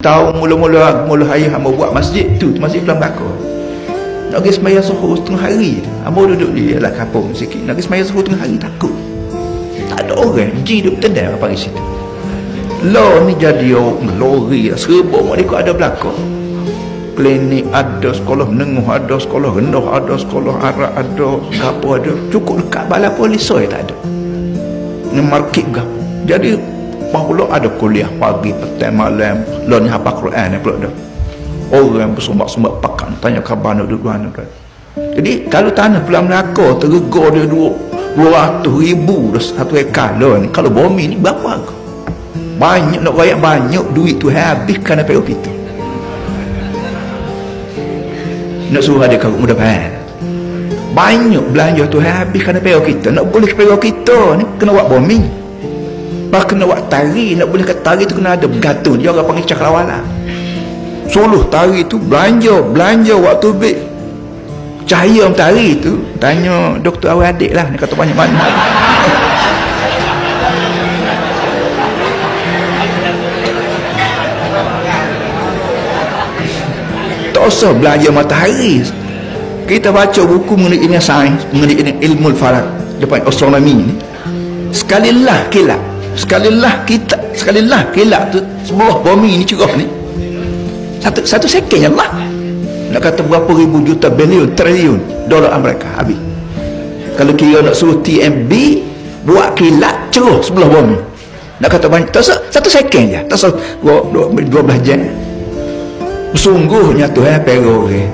Tahu mula hari hamba buat masjid tu masjid Pulang Bakar. Nak pergi sembahyang suhur setengah hari. Hamba duduk di dalam kampung sikit. Nak pergi sembahyang suhur setengah hari takut. Tak ada orang. Jin duduk tendang apa di situ. Law ni jadi lori serba mereka ada belakang. Klinik ada, sekolah menengah ada, sekolah rendah ada, sekolah Arab ada, apa ada. Cukup dekat balai polis soy tak ada. Ni market gap. Jadi bahawa ada kuliah pagi, petang, malam. Law ni hafal Quran ni pula dah. Orang bersumbat-sumbat pakan tanya khabar nak duduk mana. Jadi kalau tanah Pulang Melaka tergegor dia 200,000 dah 1 ekar lah ni. Kalau bumi ni berapa harga? Banyak nak rakyat banyak duit tu habis kerana PO kita. Nak suruh ada kau mudah faham. Banyak belanja tu habis kerana PO kita. Nak boleh PO kita ni kena buat bumi. Bah kena buat tari, nak boleh kat tari tu kena ada bergantung. Dia orang panggil cakrawala. Suluh tari tu belanja waktu beg. Cahaya tari tu tanya doktor awal adik lah, dia kata banyak mana. Tak usah belanja matahari. Kita baca buku mengenai sains, mengenai ilmu falak depan astronomi ni. Sekalilah kilat tu sebuah bumi ni cerah ni. Satu second je lah. Nak kata berapa ribu juta bilion triliun dolar Amerika habis. Kalau kira nak suruh TMB buat kilat cerah sebelah bumi. Nak kata banyak, tak satu second je. Tak 12 jam. Sungguhnya Tuhan pergi.